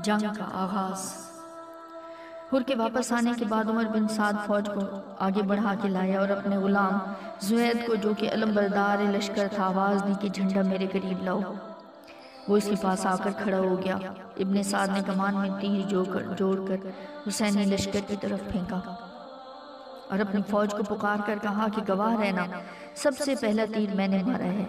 جنگ کا آغاز۔ حر کے واپس آنے کے بعد عمر بن سعد فوج کو آگے بڑھا کے لایا اور اپنے غلام زید کو، جو کہ علم بردار لشکر تھا، آواز دی کہ جھنڈا میرے قریب لاؤ۔ وہ اس کے پاس آ کر کھڑا ہو گیا۔ ابن سعد نے کمان میں تیر جوڑ کر حسینی لشکر کی طرف پھینکا اور اپنی فوج کو پکار کر کہا کہ گواہ رہنا، سب سے پہلا تیر میں نے مارا ہے۔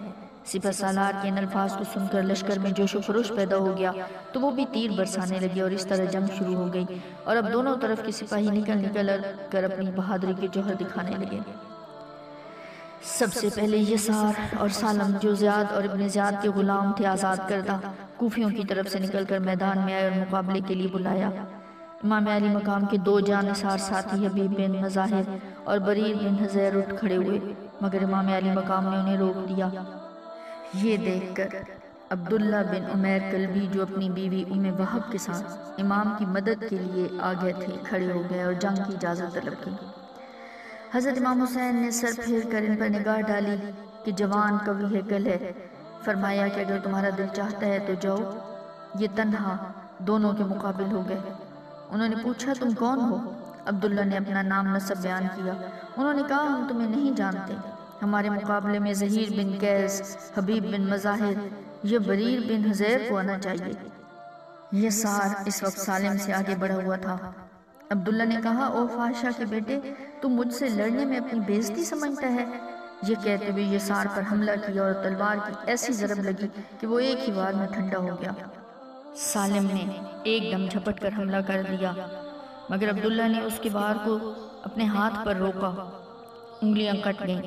سپہ سالار کے ان الفاظ کو سن کر لشکر میں جوش و خروش پیدا ہو گیا، تو وہ بھی تیر برسانے لگے اور اس طرح جنگ شروع ہو گئی، اور اب دونوں طرف کے سپاہی نکل کر اپنی بہادری کے جوہر دکھانے لگے۔ سب سے پہلے یسار اور سالم، جو زیاد اور ابن زیاد کے غلام تھے آزاد کردہ، کوفیوں کی طرف سے نکل کر میدان میں آئے اور مقابلے کے لیے بلایا۔ امام علی مقام کے دو جانثار ساتھی حبیب بن مظاہر اور بریر بن حضیر اٹھ کھڑے ہوئے، مگر امام علی مقام نے انہیں روک دیا۔ یہ دیکھ کر عبداللہ بن عمیر کلبی، جو اپنی بیوی ام وہب کے ساتھ امام کی مدد کے لیے آگئے تھے، کھڑے ہو گئے اور جنگ کی اجازت طلب کی۔ حضرت امام حسین نے سر پھیر کر ان پر نگاہ ڈالی کہ جوان قوی ہے، گل ہے۔ فرمایا کہ اگر تمہارا دل چاہتا ہے تو جاؤ۔ یہ تنہا دونوں کے مقابل ہو گئے۔ انہوں نے پوچھا تم کون ہو؟ عبداللہ نے اپنا نام نسب بیان کیا۔ انہوں نے کہا ہم تمہیں نہیں جانتے، ہمارے مقابلے میں ظہیر بن قیس، حبیب بن مظاہر یا بریر بن حضیر کو آنا چاہیے۔ یسار اس وقت سالم سے آگے بڑھا ہوا تھا۔ عبداللہ نے کہا او فاحشہ کے بیٹے، تم مجھ سے لڑنے میں اپنی بے عزتی سمجھتا ہے؟ یہ کہتے ہوئے یسار پر حملہ کیا اور تلوار کی ایسی ضرب لگی کہ وہ ایک ہی وار میں ٹھنڈا ہو گیا۔ سالم نے ایک دم جھپٹ کر حملہ کر دیا، مگر عبداللہ نے اس کے وار کو اپنے ہاتھ پر روکا۔ انگلیاں کٹ گئیں،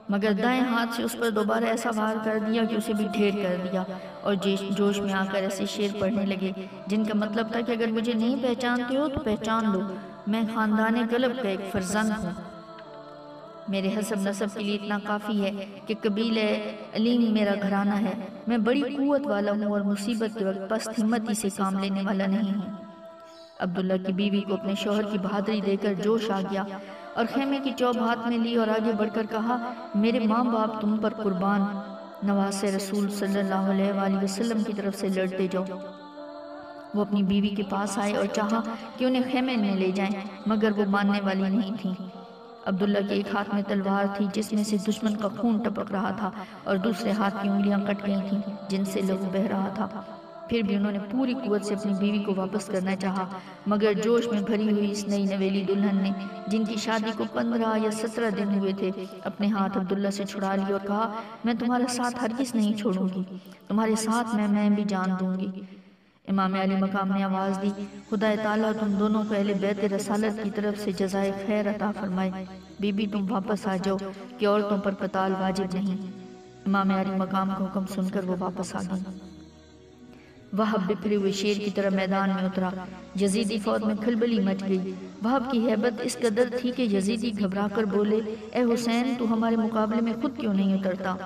مگر دائیں ہاتھ سے اس پر دوبارہ ایسا وار کر دیا کہ اسے بھی ڈھیر کر دیا، اور جوش میں آ کر ایسے شعر پڑھنے لگے جن کا مطلب تھا کہ اگر مجھے نہیں پہچانتے ہو تو پہچان لو، میں خاندان غلب کا ایک فرزند ہوں۔ میرے حسب نسب کے لیے اتنا کافی ہے کہ قبیلہ علیم میرا گھرانہ ہے۔ میں بڑی قوت والا ہوں اور مصیبت کے وقت پست ہمتی سے کام لینے والا نہیں ہوں۔ عبداللہ کی بیوی کو اپنے شوہر کی بہادری دے کر جوش آ گیا اور خیمے کی چوب ہاتھ میں لی اور آگے بڑھ کر کہا میرے ماں باپ تم پر قربان، نواسے رسول صلی اللہ علیہ وآلہ وسلم کی طرف سے لڑتے جاؤ۔ وہ اپنی بیوی کے پاس آئے اور چاہا کہ انہیں خیمے میں لے جائیں، مگر وہ ماننے والی نہیں تھی۔ عبداللہ کے ایک ہاتھ میں تلوار تھی جس میں سے دشمن کا خون ٹپک رہا تھا، اور دوسرے ہاتھ کی انگلیاں کٹ گئی تھیں جن سے لہو بہہ رہا تھا۔ پھر بھی انہوں نے پوری قوت سے اپنی بیوی کو واپس کرنا چاہا، مگر جوش میں بھری ہوئی اس نئی نویلی دلہن نے، جن کی شادی کو 15 یا 17 دن ہوئے تھے، اپنے ہاتھ عبداللہ سے چھڑا لی اور کہا میں تمہارا ساتھ ہرگز نہیں چھوڑوں گی، تمہارے ساتھ میں بھی جان دوں گی۔ امام علی مقام نے آواز دی خدا تعالیٰ تم دونوں کو اہل بیت رسالت کی طرف سے جزائے خیر عطا فرمائے۔ بی بی تم واپس آ جاؤ کہ عورتوں پر قتال واجب نہیں۔ امام علی مقام کا حکم سن کر وہ واپس آ گئی۔ وہب بکھرے ہوئے شیر کی طرح میدان میں اترا۔ یزیدی فوج میں کھلبلی مچ گئی۔ وہب کی ہیبت اس قدر تھی کہ یزیدی گھبرا کر بولے اے حسین تو ہمارے مقابلے میں خود کیوں نہیں اترتا؟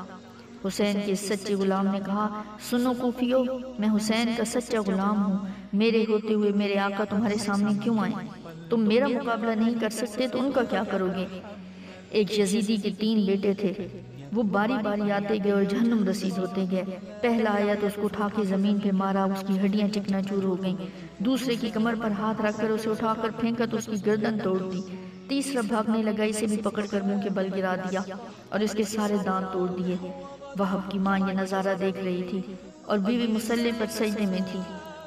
حسین کے سچے غلام نے کہا سنو کوفیو، میں حسین کا سچا غلام ہوں، میرے ہوتے ہوئے میرے آقا تمہارے سامنے کیوں آئیں؟ تم میرا مقابلہ نہیں کر سکتے تو ان کا کیا کرو گے؟ ایک یزیدی کے 3 بیٹے تھے، وہ باری باری آتے گئے اور جہنم رسید ہوتے گئے۔ پہلا آیا تو اس کو اٹھا کے زمین پہ مارا، اس کی ہڈیاں چکنا چور ہو گئیں۔ دوسرے کی کمر پر ہاتھ رکھ کر اسے اٹھا کر پھینکا تو اس کی گردن توڑ دی۔ تیسرا بھاگنے لگا، اسے بھی پکڑ کر منہ کے بل گرا دیا اور اس کے سارے دانت توڑ دیے۔ وہب کی ماں یہ نظارہ دیکھ رہی تھی اور بیوی مسلح پر سجدے میں تھی۔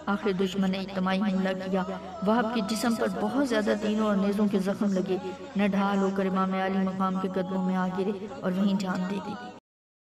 آخر دشمن نے اجتماعی حملہ کیا۔ وہب کے جسم پر بہت زیادہ تیروں اور نیزوں کے زخم لگے، نڈھال ہو کر امام علی مقام کے قدموں میں آ گرے اور وہیں جان دے دی۔